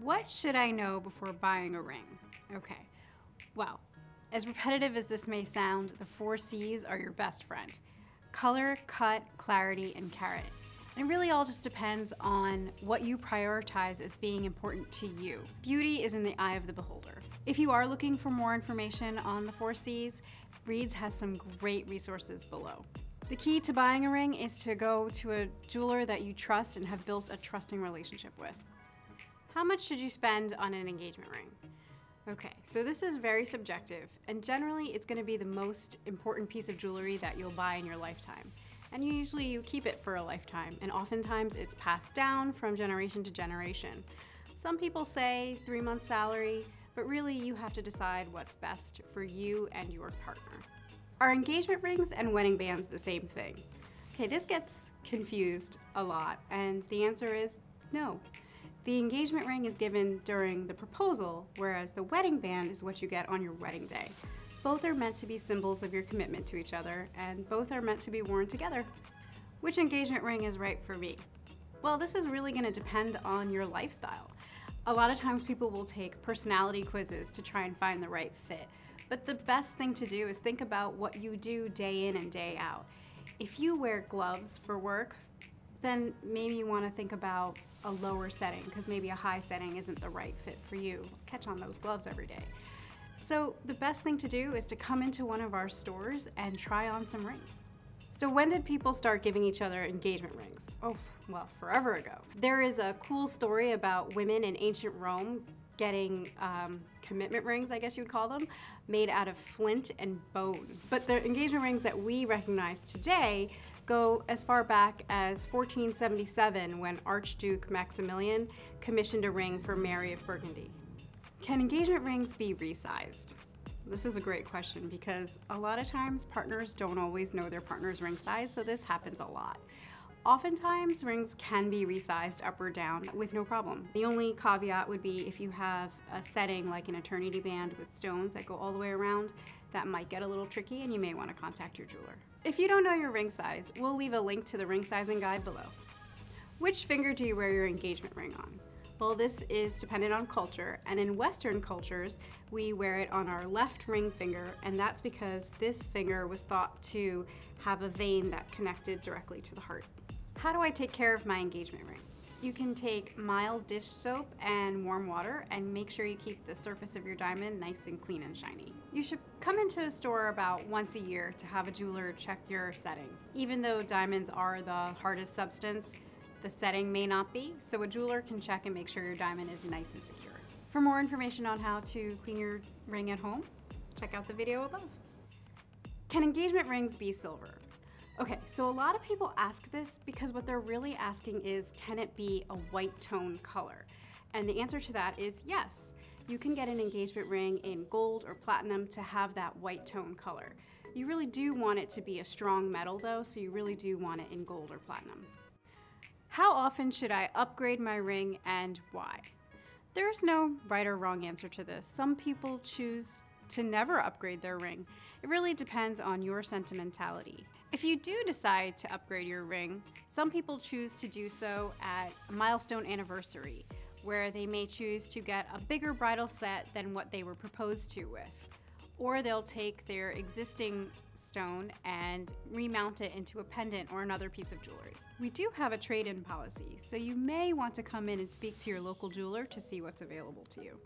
What should I know before buying a ring? Okay, well, as repetitive as this may sound, the 4 C's are your best friend. Color, cut, clarity, and carat. And it really all just depends on what you prioritize as being important to you. Beauty is in the eye of the beholder. If you are looking for more information on the 4 C's, REEDS has some great resources below. The key to buying a ring is to go to a jeweler that you trust and have built a trusting relationship with. How much should you spend on an engagement ring? Okay, so this is very subjective, and generally it's going to be the most important piece of jewelry that you'll buy in your lifetime. And usually you keep it for a lifetime, and oftentimes it's passed down from generation to generation. Some people say 3 months salary, but really you have to decide what's best for you and your partner. Are engagement rings and wedding bands the same thing? Okay, this gets confused a lot, and the answer is no. The engagement ring is given during the proposal, whereas the wedding band is what you get on your wedding day. Both are meant to be symbols of your commitment to each other, and both are meant to be worn together. Which engagement ring is right for me? Well, this is really going to depend on your lifestyle. A lot of times people will take personality quizzes to try and find the right fit, but the best thing to do is think about what you do day in and day out. If you wear gloves for work, then maybe you want to think about a lower setting, because maybe a high setting isn't the right fit for you. Catch on those gloves every day. So the best thing to do is to come into one of our stores and try on some rings. So when did people start giving each other engagement rings? Oh, well, forever ago. There is a cool story about women in ancient Rome getting commitment rings, I guess you'd call them, made out of flint and bone. But the engagement rings that we recognize today go as far back as 1477, when Archduke Maximilian commissioned a ring for Mary of Burgundy. Can engagement rings be resized? This is a great question because a lot of times partners don't always know their partner's ring size, so this happens a lot. Oftentimes, rings can be resized up or down with no problem. The only caveat would be if you have a setting like an eternity band with stones that go all the way around, that might get a little tricky and you may want to contact your jeweler. If you don't know your ring size, we'll leave a link to the ring sizing guide below. Which finger do you wear your engagement ring on? Well, this is dependent on culture, and in Western cultures, we wear it on our left ring finger, and that's because this finger was thought to have a vein that connected directly to the heart. How do I take care of my engagement ring? You can take mild dish soap and warm water and make sure you keep the surface of your diamond nice and clean and shiny. You should come into a store about once a year to have a jeweler check your setting. Even though diamonds are the hardest substance, the setting may not be, so a jeweler can check and make sure your diamond is nice and secure. For more information on how to clean your ring at home, check out the video above. Can engagement rings be silver? Okay, so a lot of people ask this because what they're really asking is, can it be a white tone color? And the answer to that is yes. You can get an engagement ring in gold or platinum to have that white tone color. You really do want it to be a strong metal though, so you really do want it in gold or platinum. How often should I upgrade my ring and why? There's no right or wrong answer to this. Some people choose to never upgrade their ring. It really depends on your sentimentality. If you do decide to upgrade your ring, some people choose to do so at a milestone anniversary, where they may choose to get a bigger bridal set than what they were proposed to with. Or they'll take their existing stone and remount it into a pendant or another piece of jewelry. We do have a trade-in policy, so you may want to come in and speak to your local jeweler to see what's available to you.